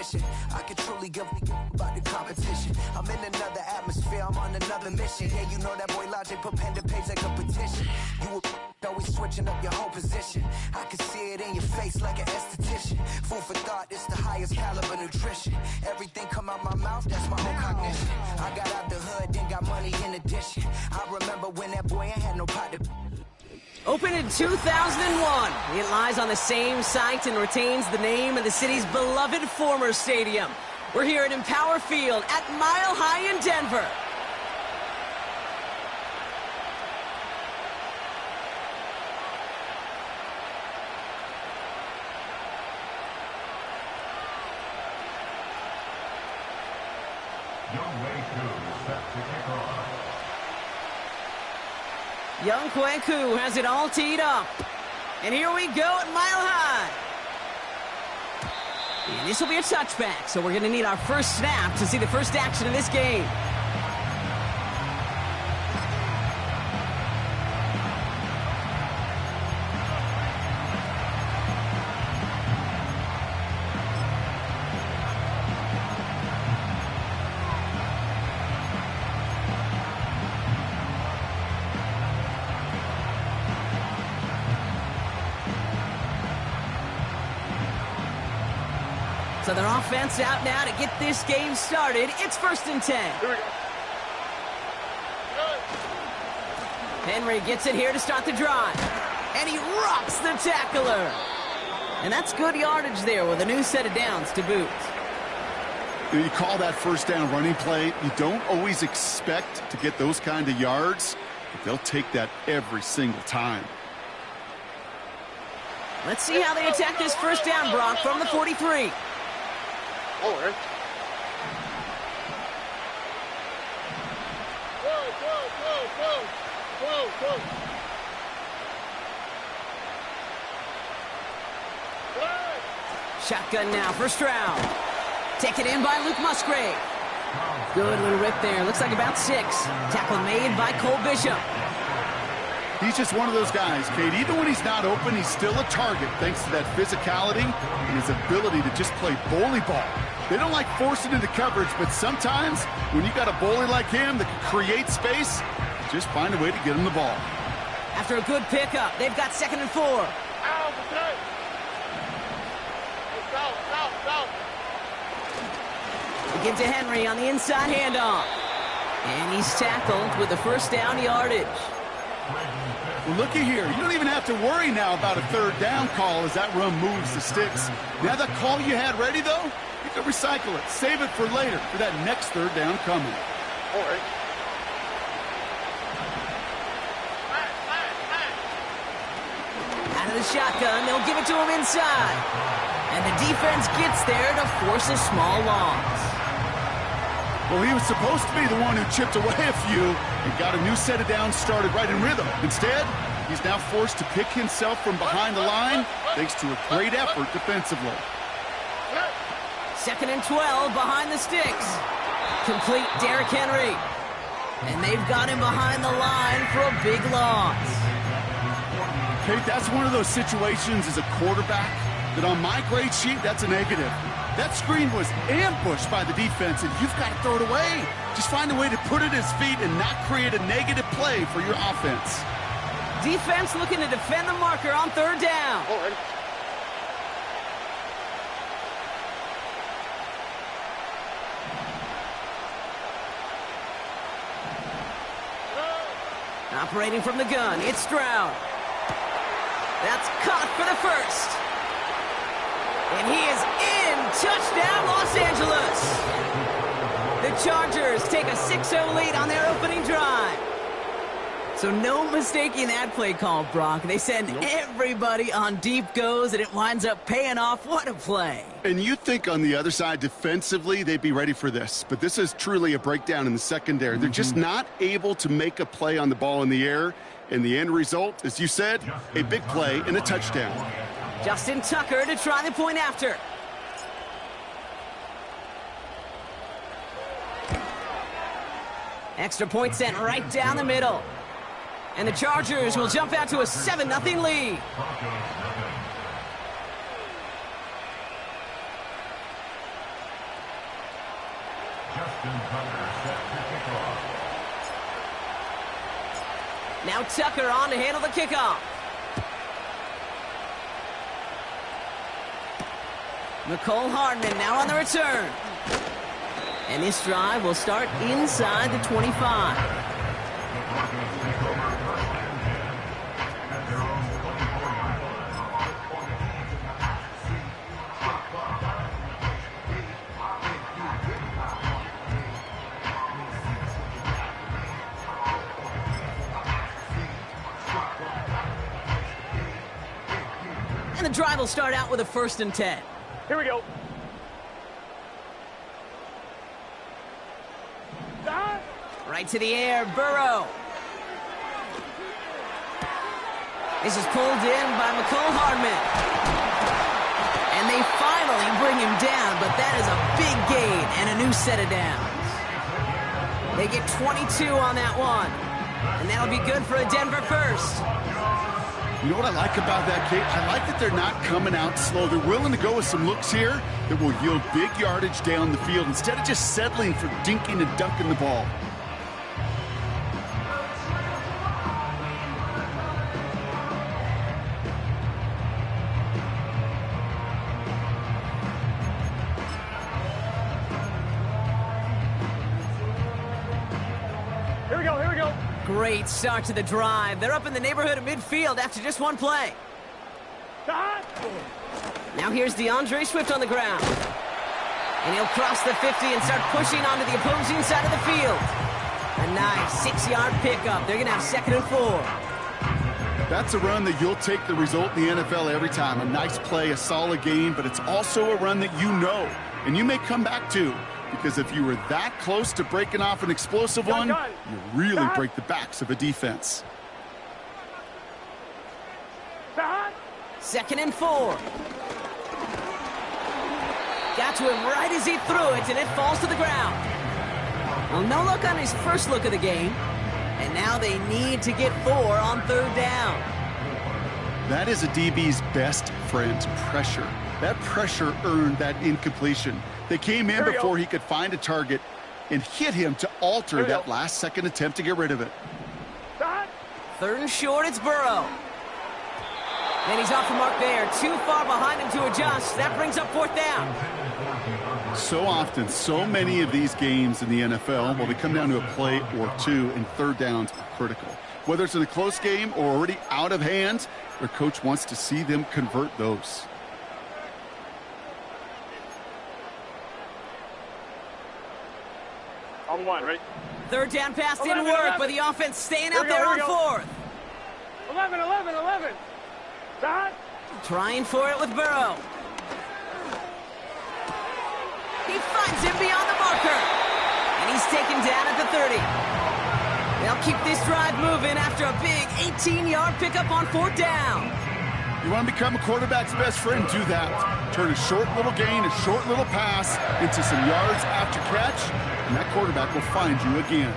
position. I could truly give about the competition. I'm in another atmosphere, I'm on another mission. Yeah, you know that boy Logic put pen to page like a petition. You were always switching up your whole position. I can see it in your face like an esthetician. Food for thought, it's the highest caliber nutrition. Everything come out my mouth, that's my own cognition. I got out the hood, then got money in addition. I remember when that boy ain't had no pot to... Opened in 2001, it lies on the same site and retains the name of the city's beloved former stadium. We're here at Empower Field at Mile High in Denver. Young Kweku has it all teed up. And here we go at Mile High. And this will be a touchback, so we're going to need our first snap to see the first action of this game. So their offense out now to get this game started. It's 1st and 10. Here we go. Henry gets it here to start the drive. And he rocks the tackler. And that's good yardage there with a new set of downs to boot. You call that first down running play. You don't always expect to get those kind of yards, but they'll take that every single time. Let's see how they attack this first down, Brock, from the 43. Forward. Whoa. Shotgun now, first round. Taken in by Luke Musgrave. Good little rip there. Looks like about 6. Tackle made by Cole Bishop. He's just one of those guys, Kate. Even when he's not open, he's still a target thanks to that physicality and his ability to just play bully ball. They don't like forcing into coverage, but sometimes when you got a bully like him that can create space, just find a way to get him the ball. After a good pickup, they've got 2nd and 4. We get to Henry on the inside handoff. And he's tackled with the first down yardage. Well, looky here. You don't even have to worry now about a third down call as that run moves the sticks. Now that call you had ready, though, you can recycle it. Save it for later for that next third down coming. All right. Out of the shotgun, they'll give it to him inside. And the defense gets there to force a small loss. Well, he was supposed to be the one who chipped away a few and got a new set of downs started right in rhythm. Instead, he's now forced to pick himself from behind the line thanks to a great effort defensively. 2nd and 12 behind the sticks. Complete Derrick Henry. And they've got him behind the line for a big loss. Kate, that's one of those situations as a quarterback that on my grade sheet, that's a negative. That screen was ambushed by the defense, and you've got to throw it away. Just find a way to put it at his feet and not create a negative play for your offense. Defense looking to defend the marker on 3rd down. All right. Operating from the gun, it's Stroud. That's caught for the first. And he is in. Touchdown, Los Angeles. The Chargers take a 6-0 lead on their opening drive. So no mistaking that play call, Brock. They send everybody on deep goes, and it winds up paying off. What a play. And you think on the other side defensively they'd be ready for this, but this is truly a breakdown in the secondary. They're just not able to make a play on the ball in the air, and the end result, as you said, a big play and a touchdown. Justin Tucker to try the point after. Extra point sent right down the middle. And the Chargers will jump out to a 7-0 lead. Now Tucker on to handle the kickoff. Nicole Hardman now on the return. And this drive will start inside the 25. And the drive will start out with a 1st and 10. Here we go. Right to the air, Burrow. This is pulled in by Nicole Hardman. And they finally bring him down, but that is a big gain and a new set of downs. They get 22 on that one. And that'll be good for a Denver first. You know what I like about that, Kate? I like that they're not coming out slow. They're willing to go with some looks here that will yield big yardage down the field instead of just settling for dinking and dunking the ball. Great start to the drive. They're up in the neighborhood of midfield after just one play. Now here's DeAndre Swift on the ground. And he'll cross the 50 and start pushing onto the opposing side of the field. A nice 6-yard pickup. They're going to have 2nd and 4. That's a run that you'll take the result in the NFL every time. A nice play, a solid game, but it's also a run that you know and you may come back to. Because if you were that close to breaking off an explosive one, you really break the backs of a defense. 2nd and 4. Got to him right as he threw it, and it falls to the ground. Well, no luck on his first look of the game. And now they need to get 4 on 3rd down. That is a DB's best friend, pressure. That pressure earned that incompletion. They came in before he could find a target and hit him to alter that last-second attempt to get rid of it. 3rd and short, it's Burrow. And he's off the mark there. Too far behind him to adjust. That brings up 4th down. So often, so many of these games in the NFL, well, they come down to a play or two, and 3rd downs are critical. Whether it's in a close game or already out of hand, their coach wants to see them convert those. On 1, right? 3rd down pass didn't work, but the offense staying out there on 4th. 11. Trying for it with Burrow. He finds him beyond the marker. And he's taken down at the 30. They'll keep this drive moving after a big 18-yard pickup on 4th down. You want to become a quarterback's best friend, do that. Turn a short little gain, a short little pass into some yards after catch, and that quarterback will find you again.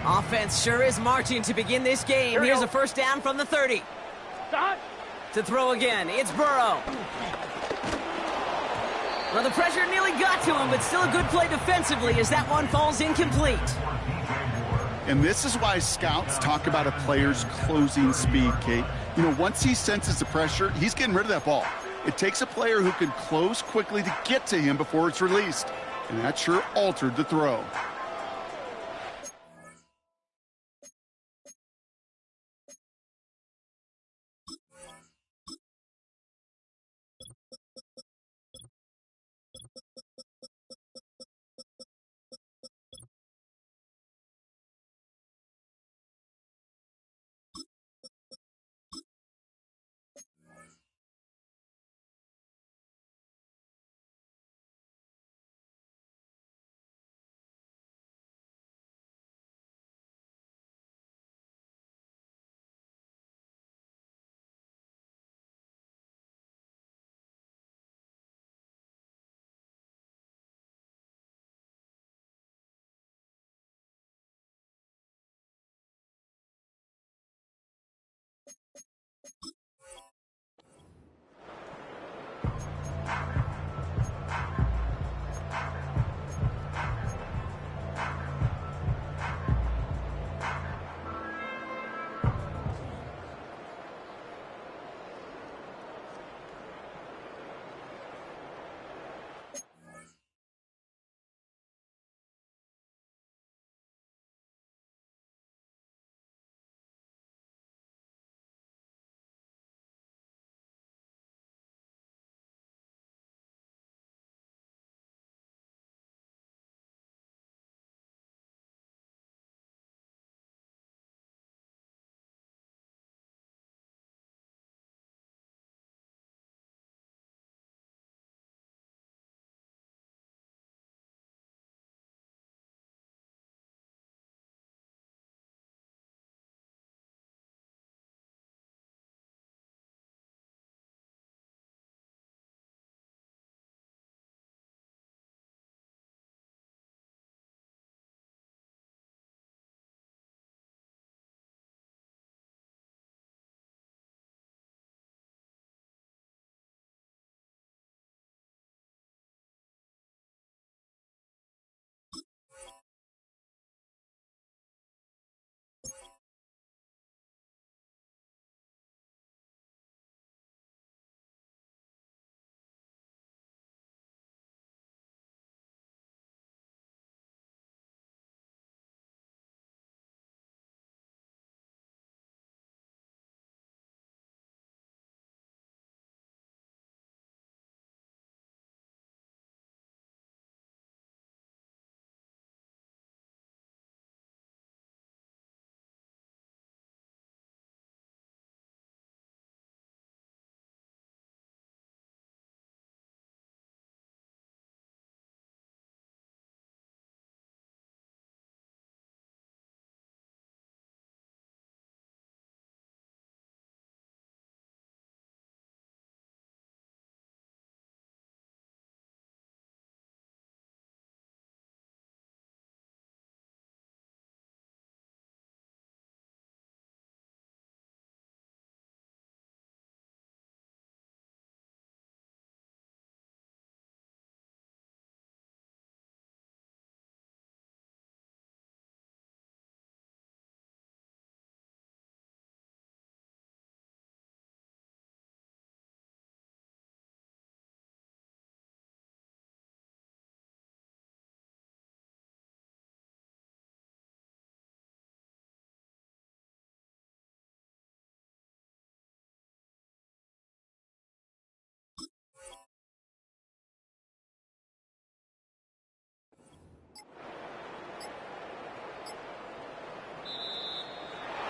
Offense sure is marching to begin this game. Here's a 1st down from the 30. To throw again, it's Burrow. Well, the pressure nearly got to him, but still a good play defensively as that one falls incomplete. And this is why scouts talk about a player's closing speed, Kate. You know, once he senses the pressure, he's getting rid of that ball. It takes a player who can close quickly to get to him before it's released. And that sure altered the throw.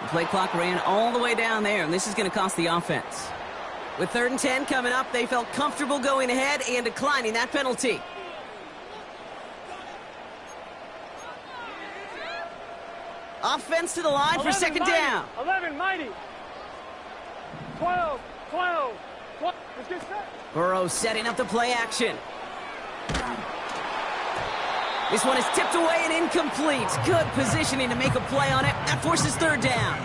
The play clock ran all the way down there, and this is going to cost the offense. With 3rd and 10 coming up, they felt comfortable going ahead and declining that penalty. Offense to the line for 2nd down. 11, mighty. 12. Let's get set. Burrow setting up the play action. This one is tipped away and incomplete. Good positioning to make a play on it. That forces 3rd down.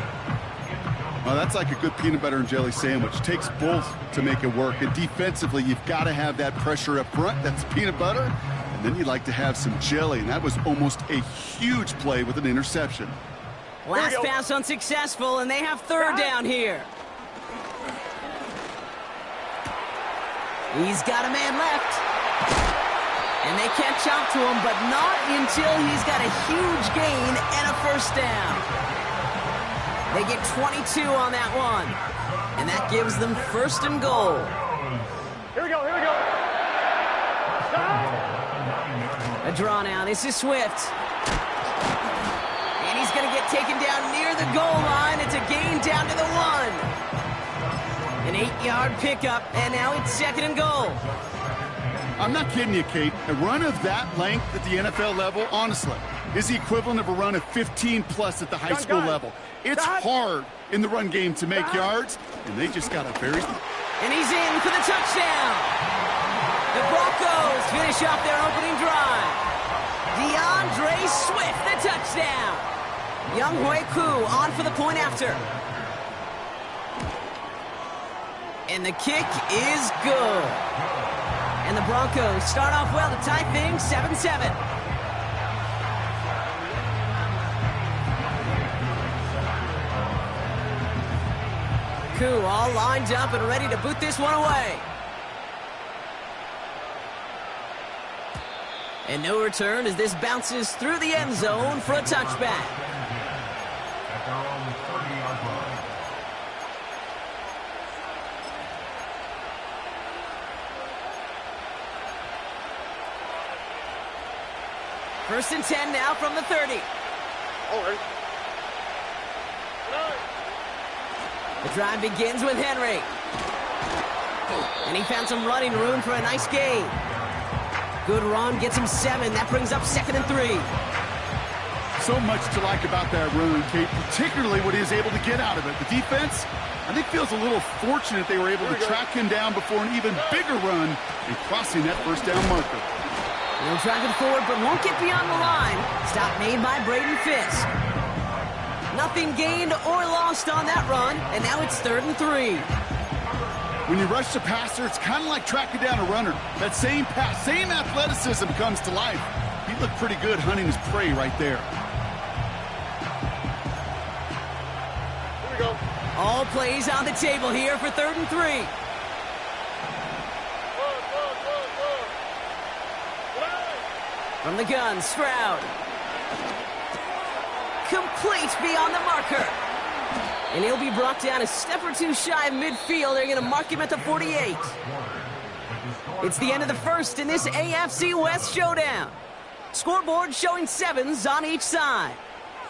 Well, that's like a good peanut butter and jelly sandwich. Takes both to make it work. And defensively, you've got to have that pressure up front. That's peanut butter. And then you'd like to have some jelly. And that was almost a huge play with an interception. Last pass unsuccessful, and they have 3rd down here. He's got a man left. And they catch up to him, but not until he's got a huge gain and a 1st down. They get 22 on that one. And that gives them 1st and goal. Here we go. Stop. A draw now. This is Swift. And he's going to get taken down near the goal line. It's a gain down to the 1. An 8-yard pickup, and now it's 2nd and goal. I'm not kidding you, Kate. A run of that length at the NFL level, honestly, is the equivalent of a run of 15-plus at the high school level. It's hard in the run game to make yards, and they just got a very... And he's in for the touchdown. The Broncos finish off their opening drive. DeAndre Swift, the touchdown. Younghoe Koo on for the point after. And the kick is good. And the Broncos start off well to tie things 7-7. Koo all lined up and ready to boot this one away. And no return as this bounces through the end zone for a touchback. First and 10 now from the 30. The drive begins with Henry. And he found some running room for a nice gain. Good run, gets him 7. That brings up 2nd and 3. So much to like about that run, Kate, particularly what he was able to get out of it. The defense, I think, feels a little fortunate they were able to track him down before an even bigger run and crossing that 1st down marker. He'll drive it forward, but won't get beyond the line. Stop made by Braden Fisk. Nothing gained or lost on that run, and now it's 3rd and 3. When you rush the passer, it's kind of like tracking down a runner. That same pass, same athleticism comes to life. He looked pretty good hunting his prey right there. Here we go. All plays on the table here for 3rd and 3. From the gun, Stroud. Complete beyond the marker. And he'll be brought down a step or two shy of midfield. They're going to mark him at the 48. It's the end of the first in this AFC West showdown. Scoreboard showing 7s on each side.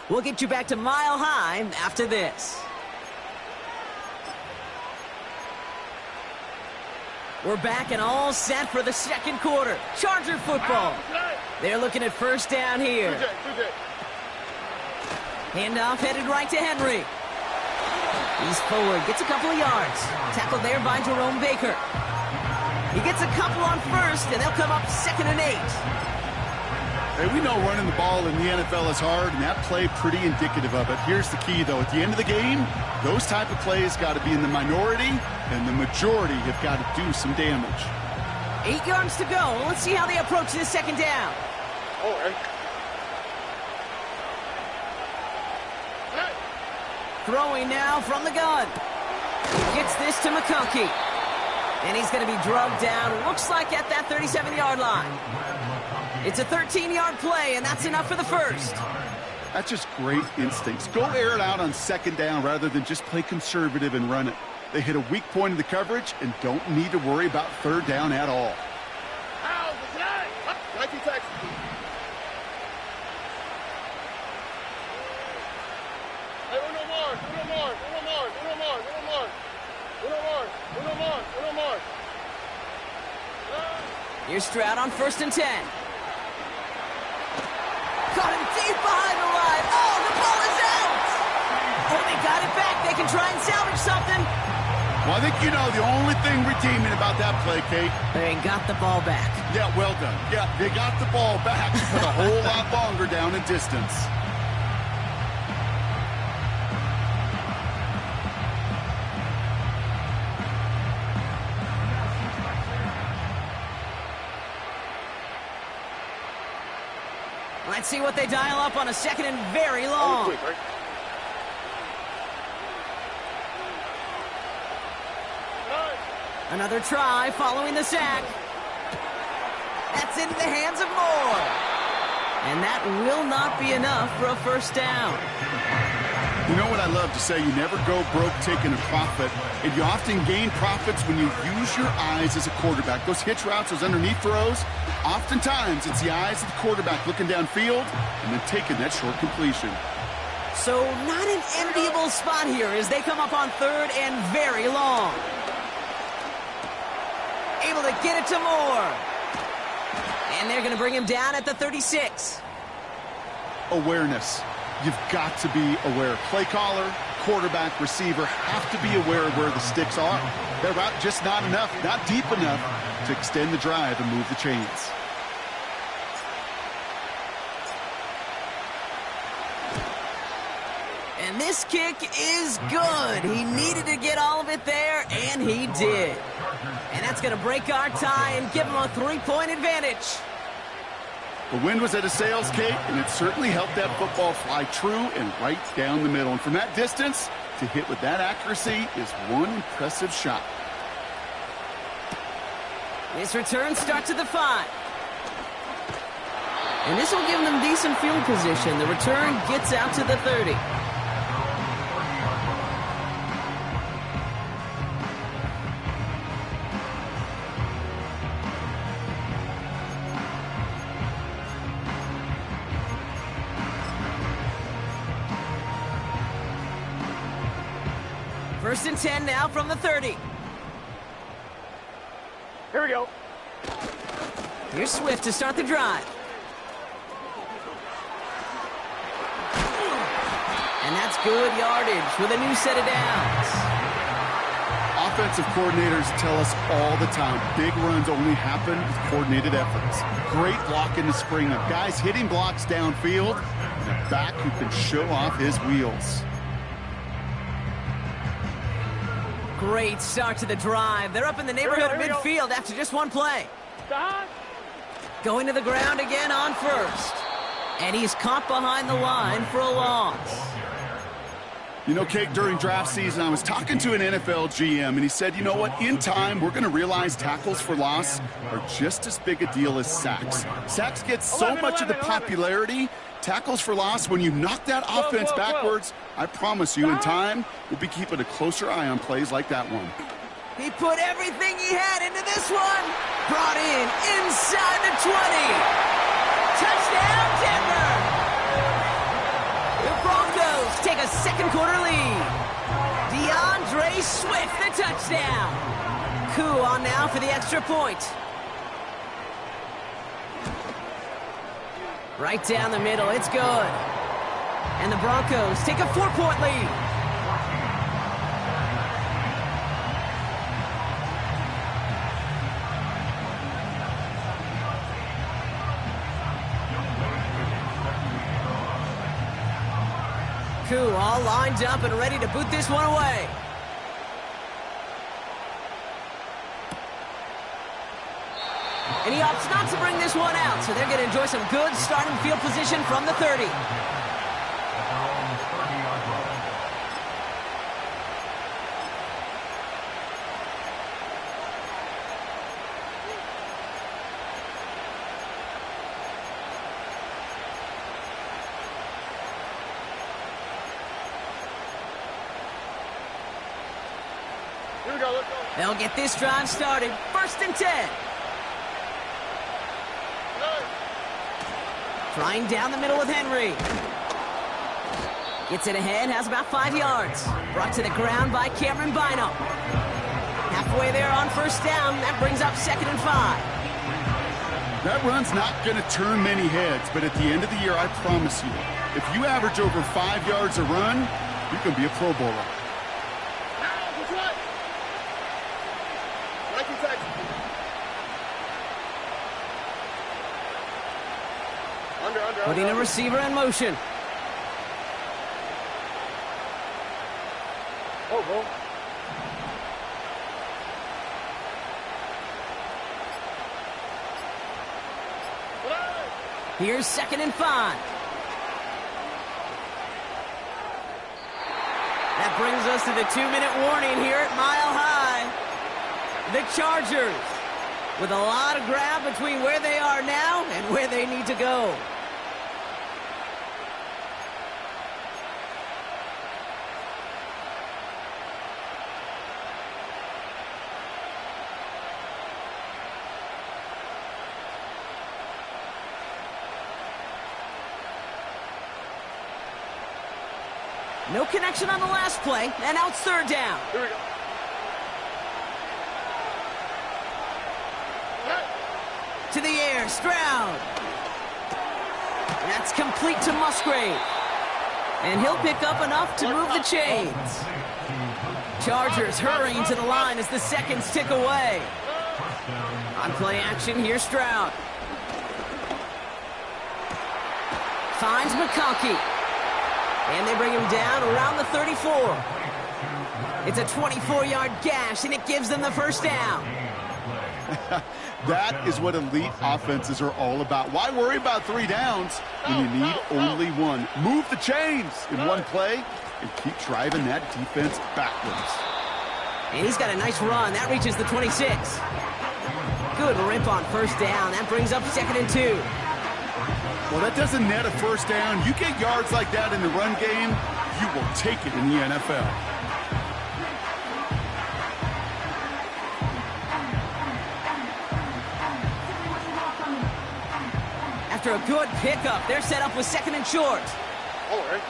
We'll get you back to Mile High after this. We're back and all set for the 2nd quarter. Charger football. They're looking at 1st down here. Handoff headed right to Henry. He's forward, gets a couple of yards. Tackled there by Jerome Baker. He gets a couple on 1st, and they'll come up 2nd and 8. Hey, we know running the ball in the NFL is hard, and that play pretty indicative of it. Here's the key, though. At the end of the game, those type of plays got to be in the minority, and the majority have got to do some damage. 8 yards to go. Let's see how they approach this 2nd down. Throwing now from the gun. Gets this to McConkey. And he's going to be drugged down, looks like at that 37-yard line. It's a 13-yard play, and that's enough for the 1st. That's just great instincts. Go air it out on 2nd down rather than just play conservative and run it. They hit a weak point in the coverage and don't need to worry about 3rd down at all. Here's Stroud on 1st and 10. Got him deep behind the line. Oh, the ball is out! Oh, they got it back. They can try and salvage something. Well, I think you know the only thing redeeming about that play, Kate. They got the ball back. Yeah, well done. Yeah, they got the ball back, but a whole lot longer down in distance. Let's see what they dial up on a 2nd and very long. Another try following the sack. That's into the hands of Moore. And that will not be enough for a 1st down. You know what I love to say? You never go broke taking a profit, and you often gain profits when you use your eyes as a quarterback. Those hitch routes, those underneath throws, oftentimes it's the eyes of the quarterback looking downfield and then taking that short completion. So not an enviable spot here as they come up on 3rd and very long. Able to get it to Moore. And they're going to bring him down at the 36. Awareness. You've got to be aware. Play caller, quarterback, receiver have to be aware of where the sticks are. That route just not enough, not deep enough to extend the drive and move the chains. And this kick is good. He needed to get all of it there, and he did. And that's going to break our tie and give him a 3-point advantage. The wind was at a sails, Kate, and it certainly helped that football fly true and right down the middle. And from that distance, to hit with that accuracy is one impressive shot. This return starts at the 5. And this will give them decent field position. The return gets out to the 30. First and 10 now from the 30. Here we go. Here's Swift to start the drive. And that's good yardage with a new set of downs. Offensive coordinators tell us all the time, big runs only happen with coordinated efforts. Great block in the spring of guys hitting blocks downfield, and a back who can show off his wheels. Great start to the drive. They're up in the neighborhood of midfield after just one play. Going to the ground again on 1st. And he's caught behind the line for a loss. You know, Kate, during draft season, I was talking to an NFL GM, and he said, you know what, in time, we're going to realize tackles for loss are just as big a deal as sacks. Sacks get so much of the popularity. Tackles for loss, when you knock that offense backwards, I promise you, in time, we'll be keeping a closer eye on plays like that one. He put everything he had into this one. Brought in inside the 20. Touchdown, Denver! The Broncos take a 2nd quarter lead. DeAndre Swift, the touchdown. Koo on now for the extra point. Right down the middle, it's good. And the Broncos take a 4-point lead. Koo all lined up and ready to boot this one away. And he opts not to bring this one out, so they're going to enjoy some good starting field position from the 30. Here we go, let's go. They'll get this drive started. 1st and 10. Trying down the middle with Henry. Gets it ahead, has about 5 yards. Brought to the ground by Cameron Bynum. Halfway there on first down. That brings up 2nd and 5. That run's not going to turn many heads, but at the end of the year, I promise you, if you average over 5 yards a run, you can be a Pro Bowler. Putting a receiver in motion. Oh. Here's 2nd and 5. That brings us to the 2-minute warning here at Mile High. The Chargers with a lot of ground between where they are now and where they need to go. No connection on the last play, and now it's 3rd down. Here we go. To the air, Stroud. That's complete to Musgrave. And he'll pick up enough to move the chains. Chargers hurrying to the line as the seconds tick away. On play action, here's Stroud. Finds McConkey. And they bring him down around the 34. It's a 24-yard gash, and it gives them the first down. That is what elite offenses are all about. Why worry about 3 downs when you need only one? Move the chains in one play and keep driving that defense backwards. And he's got a nice run. That reaches the 26. Good rip on first down. That brings up 2nd and 2. Well, that doesn't net a first down. You get yards like that in the run game, you will take it in the NFL. After a good pickup, they're set up with 2nd and short. All right.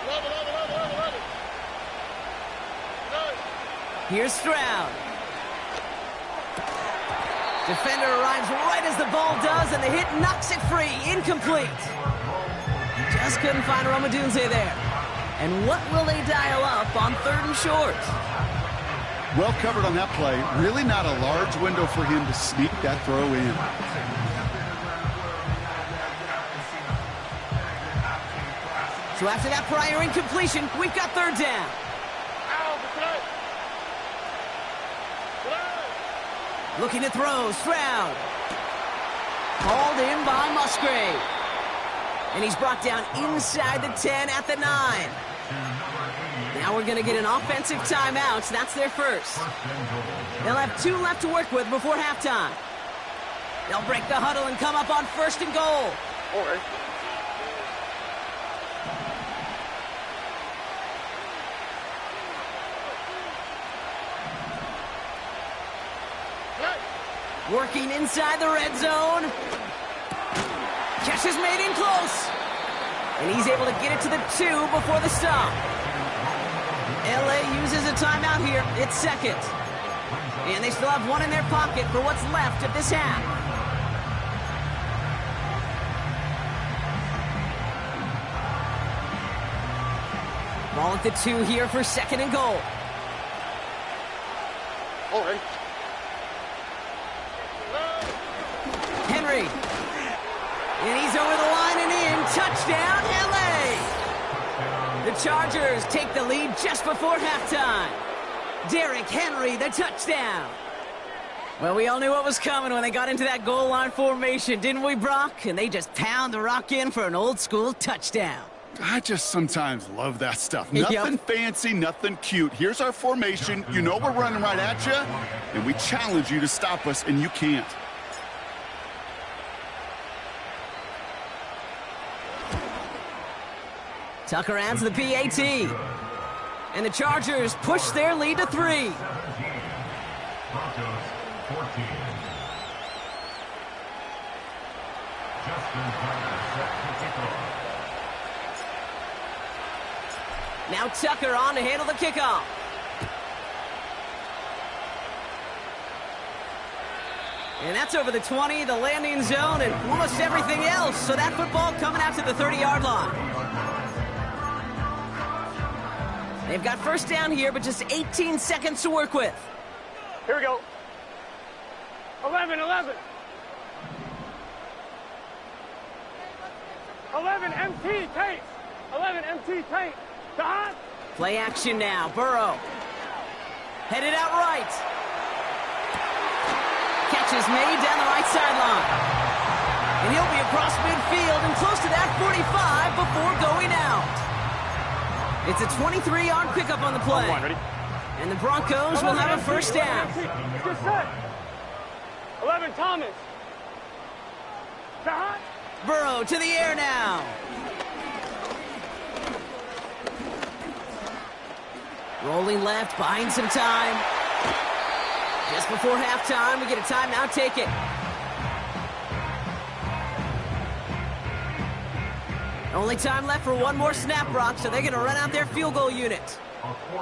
11. Here's Stroud. Defender arrives right as the ball does, and the hit knocks it free. Incomplete. Just couldn't find Romadunze there. And what will they dial up on 3rd and short? Well covered on that play. Really not a large window for him to sneak that throw in. So after that prior incompletion, we've got 3rd down. Looking to throw, Stroud. Hauled in by Musgrave. And he's brought down inside the 10 at the 9. Now we're going to get an offensive timeout. So that's their first. They'll have 2 left to work with before halftime. They'll break the huddle and come up on 1st and goal. All right. Working inside the red zone. Catch is made in close. And he's able to get it to the 2 before the stop. LA uses a timeout here. It's 2nd. And they still have 1 in their pocket for what's left of this half. Ball at the 2 here for 2nd and goal. All right. Henry. And he's over the line and in. Touchdown, LA! The Chargers take the lead just before halftime. Derrick Henry, the touchdown. Well, we all knew what was coming when they got into that goal line formation, didn't we, Brock? And they just pound the rock in for an old-school touchdown. I just sometimes love that stuff. Nothing fancy, nothing cute. Here's our formation. You know we're running right at you, and we challenge you to stop us, and you can't. Tucker adds the PAT. And the Chargers push their lead to 3. Now Tucker on to handle the kickoff. And that's over the 20, the landing zone, and almost everything else. So that football coming out to the 30-yard line. They've got first down here, but just 18 seconds to work with. Here we go. 11. 11 MT tape. 11 MT tape. Dot. Play action now. Burrow. Headed out right. Catch is made down the right sideline. And he'll be across midfield and close to that 45 before going out. It's a 23-yard pickup on the play. Ready? And the Broncos will have a first down. Good set. 11 Thomas. Dot. Burrow to the air now. Rolling left, buying some time. Just before halftime, we get a timeout, take it. Only time left for one more snap, Brock, so they're going to run out their field goal unit.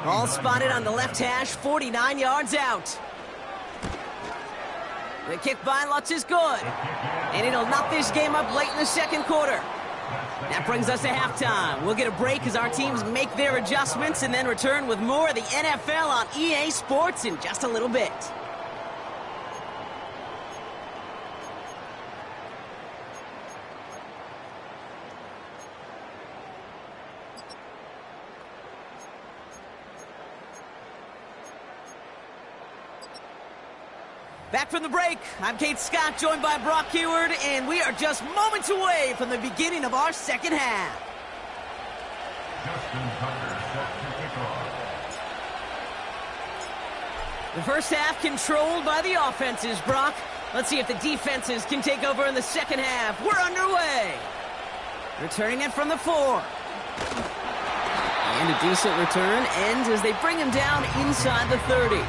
All spotted on the left hash, 49 yards out. The kick by Lutz is good. And it'll knock this game up late in the second quarter. That brings us to halftime. We'll get a break as our teams make their adjustments and then return with more of the NFL on EA Sports in just a little bit. Back from the break, I'm Kate Scott, joined by Brock Huard, and we are just moments away from the beginning of our second half. The first half controlled by the offenses, Brock. Let's see if the defenses can take over in the second half. We're underway. Returning it from the 4. And a decent return ends as they bring him down inside the 30.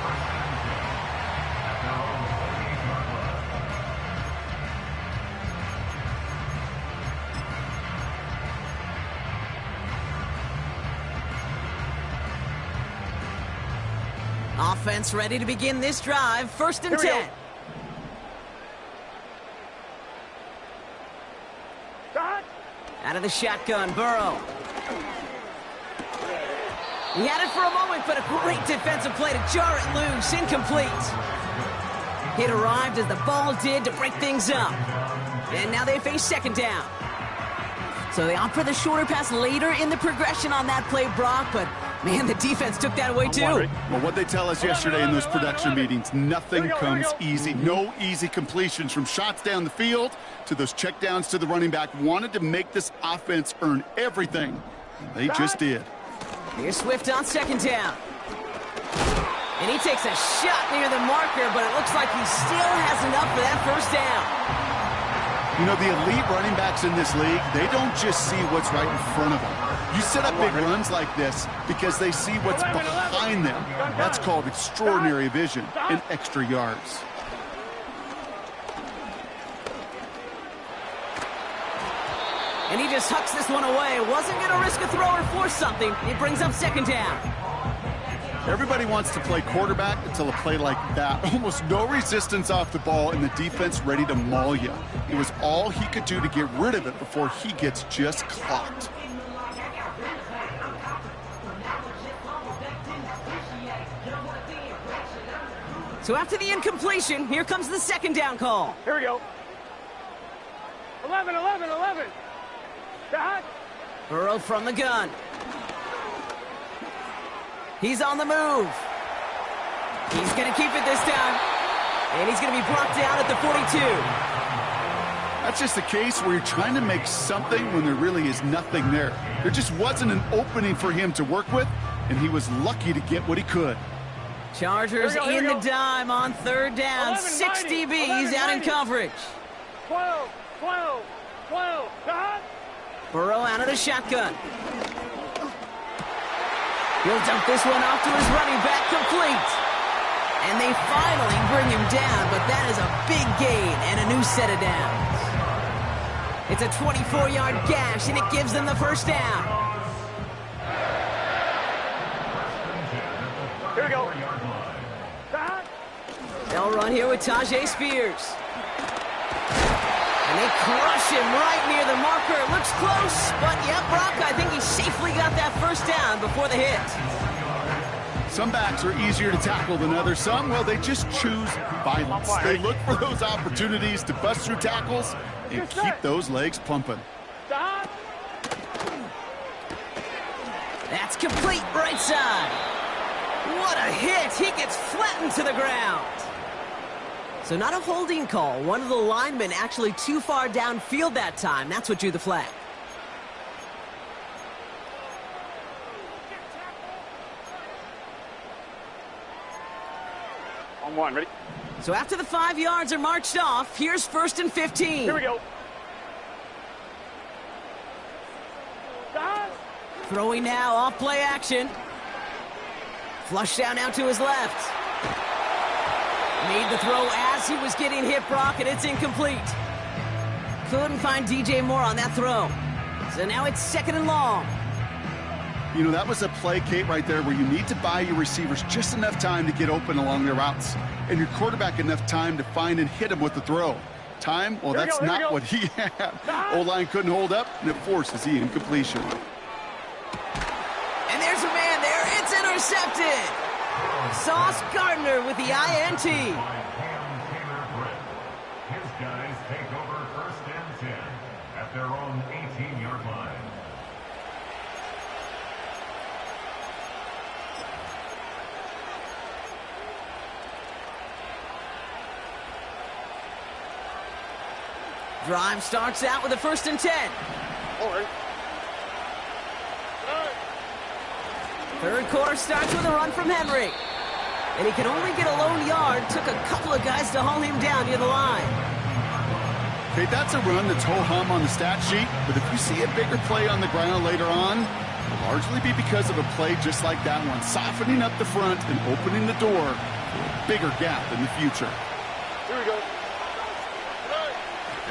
Offense ready to begin this drive. First and 10. Out of the shotgun, Burrow. He had it for a moment, but a great defensive play to jar it loose. Incomplete. It arrived as the ball did to break things up. And now they face second down. So they opt for the shorter pass later in the progression on that play, Brock, but man, the defense took that away too. Well, what they tell us yesterday in those production meetings, nothing comes easy. No easy completions from shots down the field to those checkdowns to the running back. Wanted to make this offense earn everything. They just did. Here's Swift on second down. And he takes a shot near the marker, but it looks like he still has enough for that first down. You know, the elite running backs in this league, they don't just see what's right in front of them. You set up big runs like this because they see what's behind them. That's called extraordinary vision and extra yards. And he just hucks this one away. Wasn't going to risk a throw or force something. It brings up second down. Everybody wants to play quarterback until a play like that. Almost no resistance off the ball and the defense ready to maul you. It was all he could do to get rid of it before he gets just clocked. So after the incompletion, here comes the second down call. Here we go. 11. Dot. Burrow from the gun. He's on the move. He's going to keep it this time. And he's going to be brought down at the 42. That's just a case where you're trying to make something when there really is nothing there. There just wasn't an opening for him to work with, and he was lucky to get what he could. Chargers in the dime on third down. 6 DBs out in coverage. 12. Dot. Burrow out of the shotgun. He'll dump this one off to his running back, complete. And they finally bring him down, but that is a big gain and a new set of downs. It's a 24-yard gash, and it gives them the first down. 34-yard line. They'll run here with Tajay Spears. And they crush him right near the marker. It looks close, but yeah, Brock, I think he safely got that first down before the hit. Some backs are easier to tackle than others. Some, well, they just choose violence. They look for those opportunities to bust through tackles and keep those legs pumping. That's complete right side. What a hit. He gets flattened to the ground. So not a holding call. One of the linemen actually too far downfield that time. That's what drew the flag. On one, ready? So after the 5 yards are marched off, here's 1st and 15. Here we go. Throwing now, off play action. Flush down now to his left. Made the throw as he was getting hit, Brock, and it's incomplete. Couldn't find DJ Moore on that throw. So now it's 2nd and long. You know, that was a play, Kate, right there where you need to buy your receivers just enough time to get open along their routes, and your quarterback enough time to find and hit him with the throw. Time? Well, that's not what he had. O-line couldn't hold up, and it forces the incompletion. And there's a man there. It's intercepted. Sauce Gardner with the INT. His guys take over 1st and 10 at their own 18-yard line. Drive starts out with a 1st and 10. Third quarter starts with a run from Henry. And he can only get a lone yard. Took a couple of guys to haul him down near the line. Okay, that's a run that's ho-hum on the stat sheet, but if you see a bigger play on the ground later on, it'll largely be because of a play just like that one, softening up the front and opening the door for a bigger gap in the future. Here we go.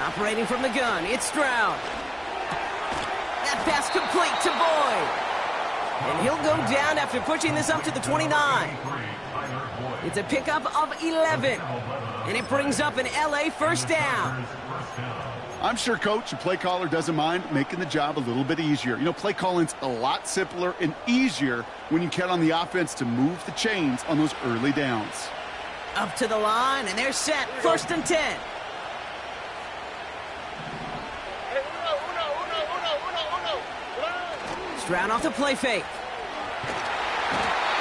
Operating from the gun, it's Stroud. That pass complete to Boyd. And he'll go down after pushing this up to the 29. It's a pickup of 11. And it brings up an LA first down. I'm sure coach and play caller doesn't mind making the job a little bit easier. You know, play calling's a lot simpler and easier when you count on the offense to move the chains on those early downs. Up to the line, and they're set. 1st and 10. Stroud off the play fake.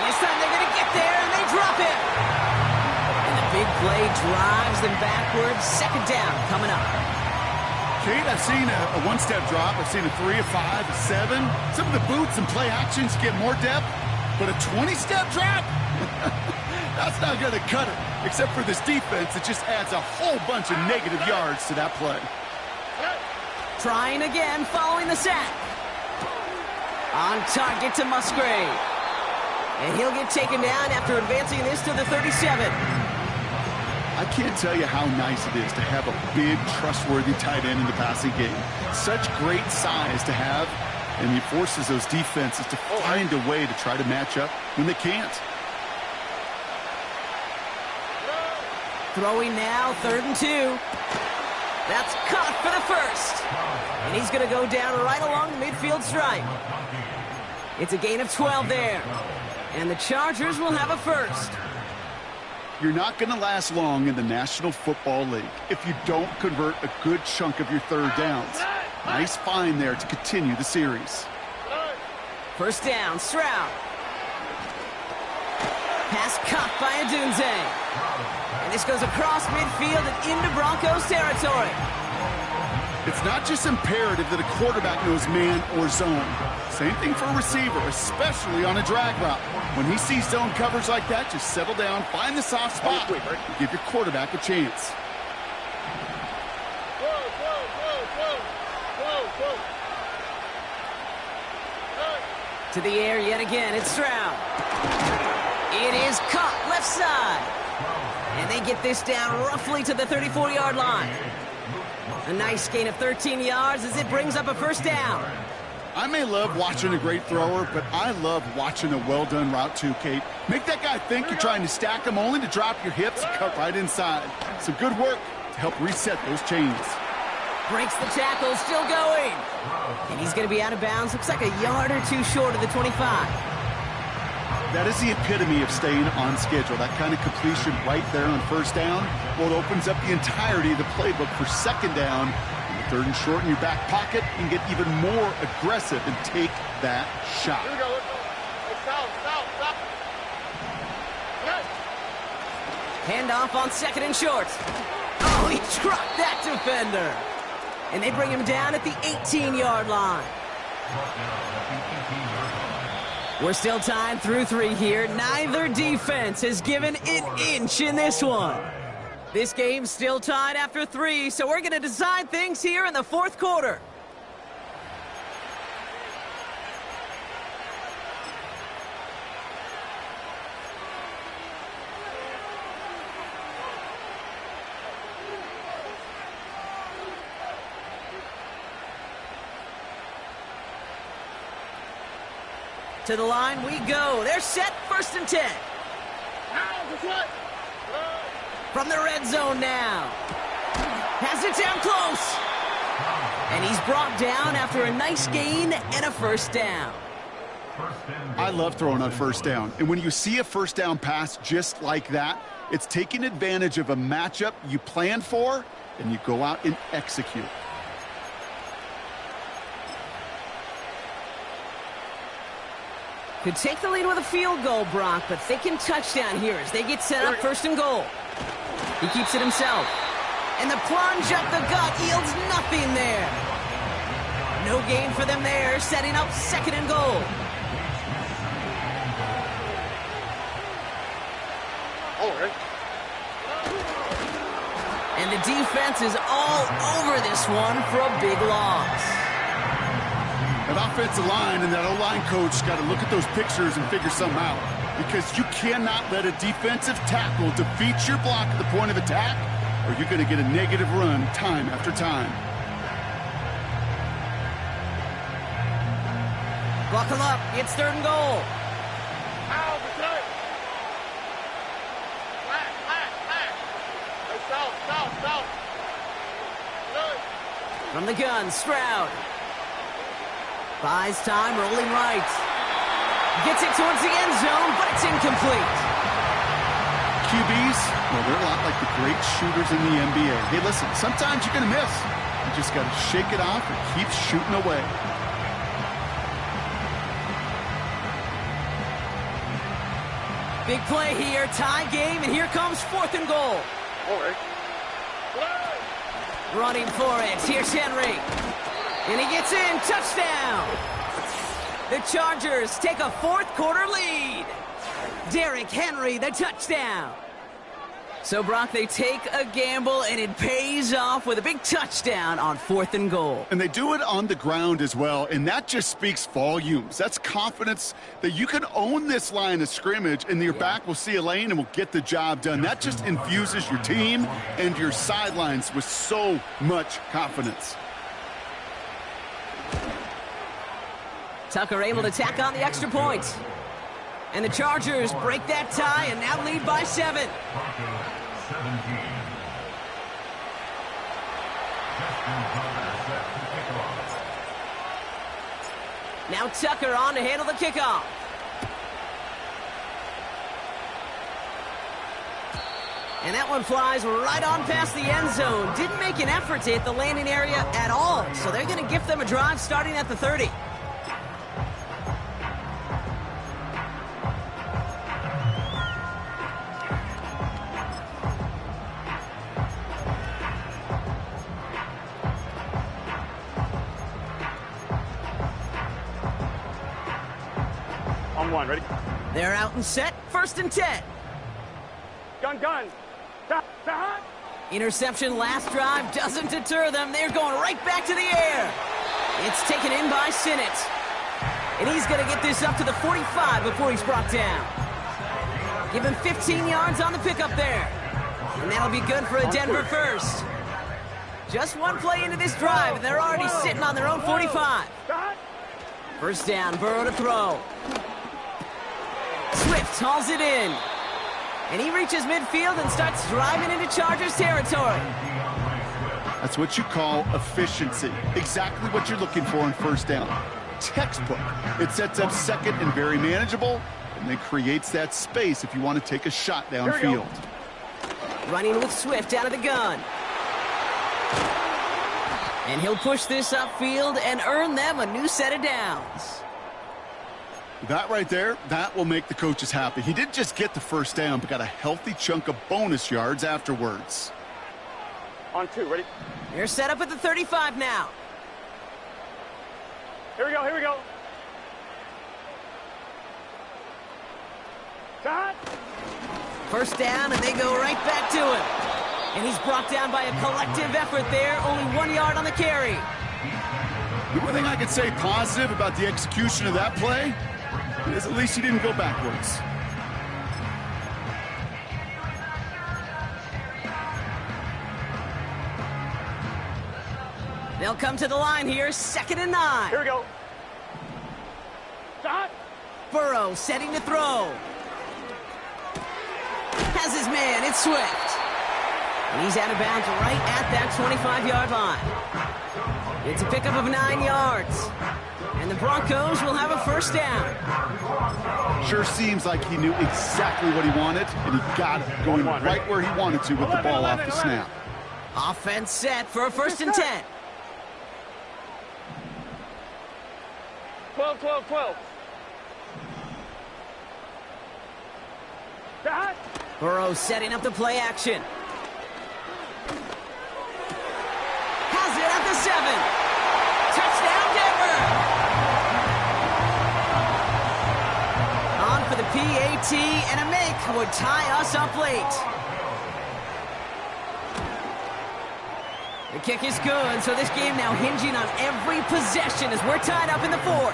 This time they're going to get there, and they drop him. And the big play drives them backwards. 2nd down coming up. Kate, I've seen a one-step drop. I've seen a 3, a 5, a 7. Some of the boots and play actions get more depth, but a 20-step drop? That's not going to cut it. Except for this defense, it just adds a whole bunch of negative yards to that play. Trying again following the sack. On target to Musgrave. And he'll get taken down after advancing this to the 37. I can't tell you how nice it is to have a big, trustworthy tight end in the passing game. Such great size to have, and he forces those defenses to find a way to try to match up when they can't. Throwing now, 3rd and 2. That's caught for the 1st. And he's going to go down right along the midfield stripe. It's a gain of 12 there. And the Chargers will have a 1st. You're not going to last long in the National Football League if you don't convert a good chunk of your 3rd downs. Nice find there to continue the series. 1st down, Stroud. Pass caught by Adunze. And this goes across midfield and into Broncos territory. It's not just imperative that a quarterback knows man or zone. Same thing for a receiver, especially on a drag route. When he sees zone coverage like that, just settle down, find the soft spot, and give your quarterback a chance. To the air yet again, it's Stroud. It is caught left side. And they get this down roughly to the 34-yard line. A nice gain of 13 yards as it brings up a 1st down. I may love watching a great thrower, but I love watching a well-done route too, Kate. Make that guy think you're trying to stack him only to drop your hips and cut right inside. Some good work to help reset those chains. Breaks the tackle, still going. And he's going to be out of bounds. Looks like a yard or two short of the 25. That is the epitome of staying on schedule. That kind of completion right there on first down. Well, it opens up the entirety of the playbook for second down. Third and short in your back pocket, and get even more aggressive and take that shot. Here we go. Stop. Handoff on second and short. Oh, he dropped that defender. And they bring him down at the 18-yard line. We're still tied through 3 here. Neither defense has given an inch in this one. This game's still tied after 3, so we're going to decide things here in the fourth quarter. To the line we go. They're set, 1st and 10. From the red zone now. Has it down close. And he's brought down after a nice gain and a first down. I love throwing on first down. And when you see a first down pass just like that, it's taking advantage of a matchup you plan for, and you go out and execute. Could take the lead with a field goal, Brock, but thinking touchdown here as they get set up 1st and goal. He keeps it himself. And the plunge up the gut yields nothing there. No gain for them there, setting up 2nd and goal. And the defense is all over this one for a big loss. That offensive line and that O-line coach got to look at those pictures and figure something out, because you cannot let a defensive tackle defeat your block at the point of attack, or you're going to get a negative run time after time. Buckle up. It's 3rd and goal. From the gun, Stroud. Buys time, rolling right. Gets it towards the end zone, but it's incomplete. QBs, well, they're a lot like the great shooters in the NBA. Hey, listen, sometimes you're going to miss. You just got to shake it off and keep shooting away. Big play here, tie game, and here comes 4th and goal. Running for it, here's Henry. And he gets in, touchdown! The Chargers take a fourth quarter lead. Derrick Henry, the touchdown. So, Brock, they take a gamble, and it pays off with a big touchdown on 4th and goal. And they do it on the ground as well, and that just speaks volumes. That's confidence that you can own this line of scrimmage, and your back will see a lane and will get the job done. That just infuses your team and your sidelines with so much confidence. Tucker able to tack on the extra point. And the Chargers break that tie and now lead by 7. Now Tucker on to handle the kickoff. And that one flies right on past the end zone. Didn't make an effort to hit the landing area at all. So they're going to gift them a drive starting at the 30. On 1, ready? They're out and set, 1st and 10. Gun. Stop. Interception last drive doesn't deter them. They're going right back to the air. It's taken in by Sinnott. And he's going to get this up to the 45 before he's brought down. Give him 15 yards on the pickup there. And that'll be good for a Denver first. Just one play into this drive, and they're already sitting on their own 45. First down, Burrow to throw. Swift hauls it in. And he reaches midfield and starts driving into Chargers territory. That's what you call efficiency. Exactly what you're looking for in first down. Textbook. It sets up second and very manageable, and then creates that space if you want to take a shot downfield. Running with Swift out of the gun. And he'll push this upfield and earn them a new set of downs. That right there, that will make the coaches happy. He didn't just get the first down, but got a healthy chunk of bonus yards afterwards. On 2, ready? They're set up at the 35 now. Here we go, here we go. Cut. First down, and they go right back to him. And he's brought down by a collective effort there, only 1 yard on the carry. The one thing I could say positive about the execution of that play is at least he didn't go backwards. They'll come to the line here, 2nd and 9. Here we go. Cut. Burrow setting to throw. Has his man, it's Swift. And he's out of bounds right at that 25-yard line. It's a pickup of 9 yards. And the Broncos will have a first down. Sure seems like he knew exactly what he wanted, and he got it going right where he wanted to with the ball off the snap. Offense set for a 1st and 10. 12, 12, 12. Cut. Burrow setting up the play action. Has it at the 7. Touchdown, Denver! On for the PAT, and a make would tie us up late. The kick is good, so this game now hinging on every possession as we're tied up in the 4th.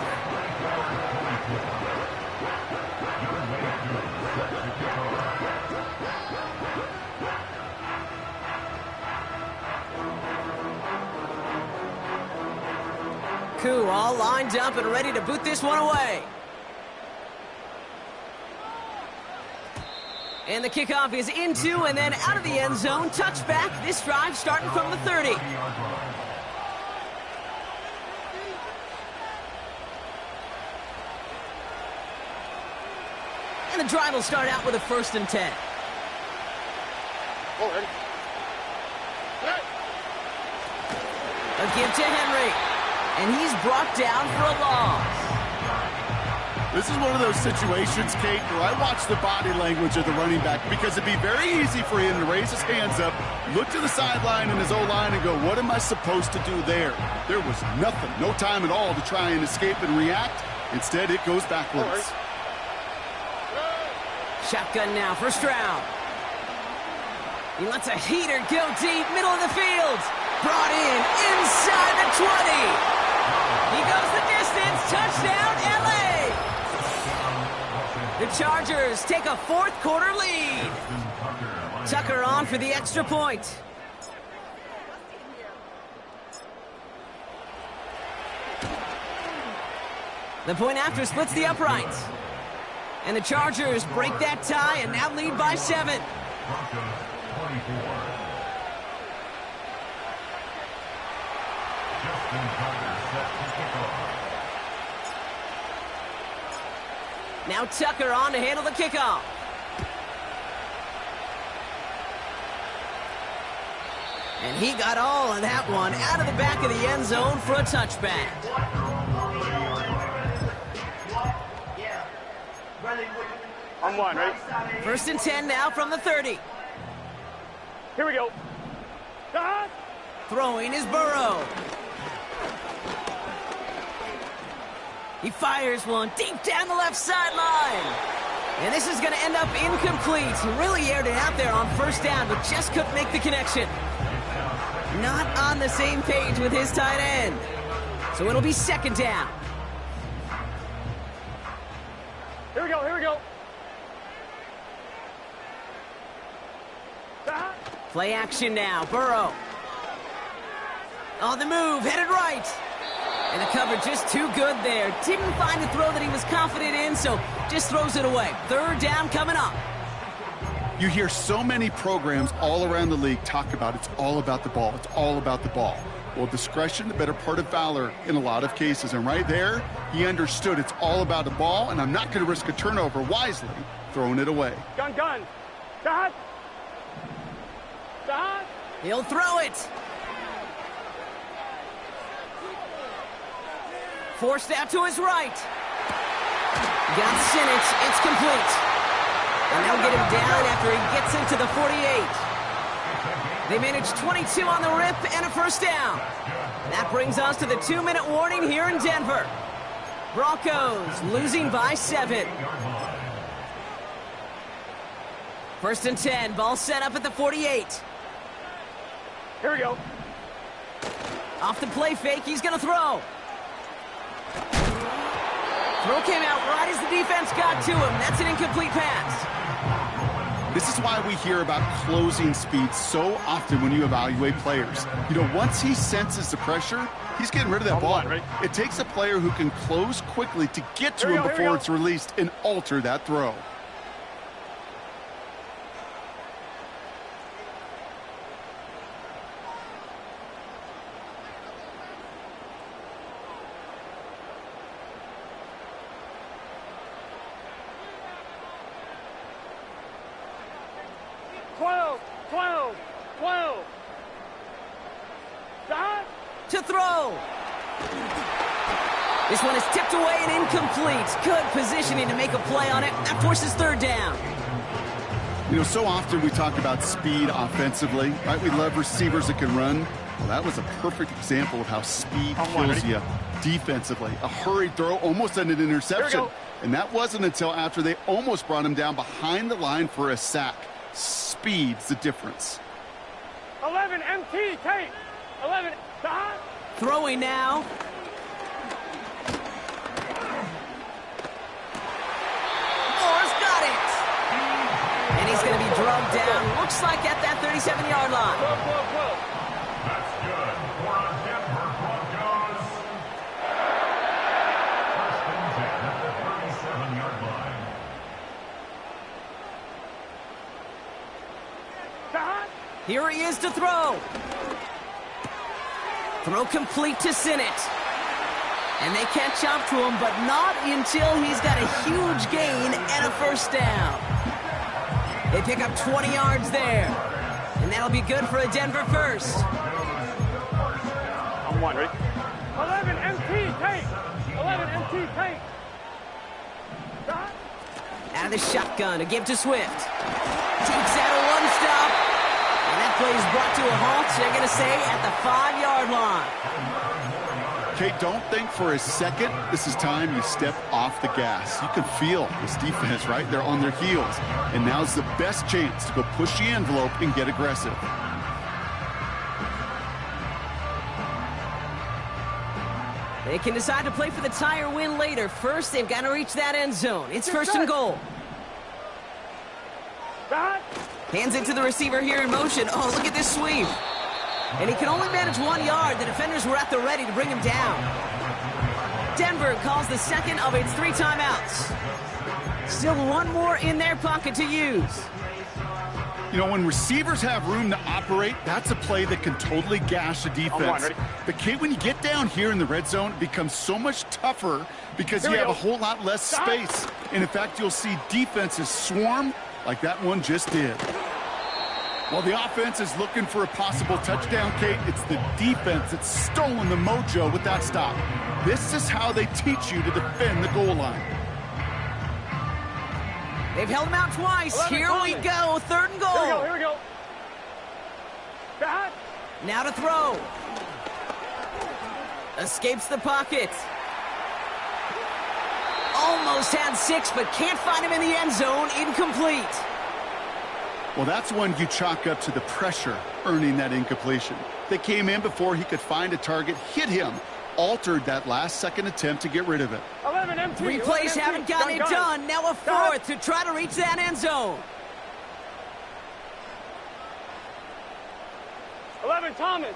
Koo all lined up and ready to boot this one away. And the kickoff is into and then out of the end zone. Touchback. This drive starting from the 30. And the drive will start out with a 1st and 10. Oh, ready? A give to Henry. And he's brought down for a loss. This is one of those situations, Kate, where I watch the body language of the running back because it'd be very easy for him to raise his hands up, look to the sideline and his O-line and go, what am I supposed to do there? There was nothing, no time at all to try and escape and react. Instead, it goes backwards. Shotgun now for Stroud. He lets a heater go deep, middle of the field. Brought in inside the 20. He goes the distance. Touchdown, LA. The Chargers take a 4th quarter lead. Tucker on for the extra point. The point after splits the uprights. And the Chargers break that tie and now lead by 7. Broncos 24. Justin Tucker set to kick off. Now Tucker on to handle the kickoff. And he got all of that one out of the back of the end zone for a touchback. On 1, ready? 1st and 10 now from the 30. Here we go. Cut. Throwing is Burrow. He fires one deep down the left sideline. And this is going to end up incomplete. He really aired it out there on 1st down, but just couldn't make the connection. Not on the same page with his tight end. So it'll be 2nd down. Here we go, here we go. Cut. Play action now. Burrow. On the move, headed right. And the coverage is too good there. Didn't find a throw that he was confident in, so just throws it away. Third down coming up. You hear so many programs all around the league talk about it's all about the ball. It's all about the ball. Well, discretion, the better part of valor in a lot of cases. And right there, he understood it's all about the ball, and I'm not going to risk a turnover, wisely throwing it away. Gun. Dad. He'll throw it. Forced out to his right. Got Sinnott. It's complete. And they'll get him down after he gets into the 48. They manage 22 on the rip and a first down. That brings us to the 2-minute warning here in Denver. Broncos losing by 7. First and 10, ball set up at the 48. Here we go. Off the play fake, he's gonna throw. Throw came out right as the defense got to him. That's an incomplete pass. This is why we hear about closing speed so often when you evaluate players. You know, once he senses the pressure, he's getting rid of that ball. It takes a player who can close quickly to get to him before it's released and alter that throw. To throw. This one is tipped away and incomplete. Good positioning to make a play on it. That forces third down. You know, so often we talk about speed offensively, right? We love receivers that can run. Well, that was a perfect example of how speed kills you defensively. A hurried throw, almost an interception. And that wasn't until after they almost brought him down behind the line for a sack. Speed's the difference. 11 MT, Tate. 11, Dad. Throwing now. Moore's got it. And he's going to be drugged down. Looks like at that 37-yard line. That's good for a Denver Broncos. First and 10 at the 37-yard line. Dad. Here he is to throw. Throw complete to Sinnott. And they catch up to him, but not until he's got a huge gain and a first down. They pick up 20 yards there. And that'll be good for a Denver first. I'm one, ready? 11 MT, Tate. 11 MT, Tate. Dad. Out of the shotgun to give to Swift. Takes out a one-stop. And that play is brought to a halt, they're going to say, at the 5-yard line. Okay, don't think for a second this is time you step off the gas. You can feel this defense, right? They're on their heels. And now's the best chance to go push the envelope and get aggressive. They can decide to play for the tie or win later. First, they've got to reach that end zone. It's first and goal. Dad. Hands it to the receiver here in motion. Oh, look at this sweep. And he can only manage 1 yard. The defenders were at the ready to bring him down. Denver calls the second of its 3 timeouts. Still one more in their pocket to use. You know, when receivers have room to operate, that's a play that can totally gash a defense. But, Kate, when you get down here in the red zone, it becomes so much tougher because you have a whole lot less space. And, in fact, you'll see defenses swarm like that one just did. While the offense is looking for a possible touchdown, Kate, it's the defense that's stolen the mojo with that stop. This is how they teach you to defend the goal line. They've held him out twice. Here we go. Third and goal. Here we go. Dad. Now to throw. Escapes the pocket. Almost had 6, but can't find him in the end zone. Incomplete. Well, that's one you chalk up to the pressure earning that incompletion. They came in before he could find a target, hit him, altered that last-second attempt to get rid of it. 11 MT. 3 plays haven't gotten it done. Now a 4th to try to reach that end zone. 11 Thomas.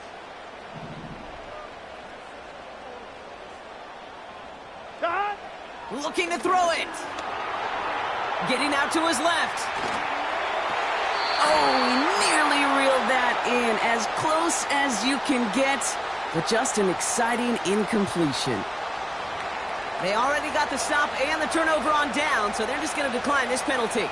Looking to throw it. Getting out to his left. Oh, he nearly reeled that in. As close as you can get, but just an exciting incompletion. They already got the stop and the turnover on down, so they're just going to decline this penalty.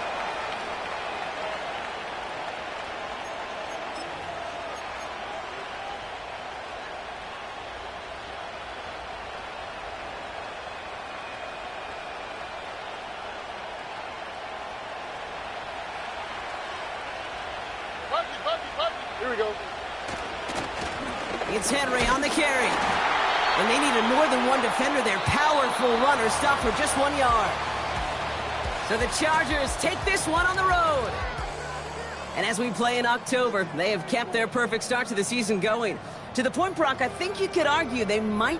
Here we go. It's Henry on the carry. And they needed more than one defender. Their powerful runner stopped for just 1 yard. So the Chargers take this one on the road. And as we play in October, they have kept their perfect start to the season going. To the point, Brock, I think you could argue they might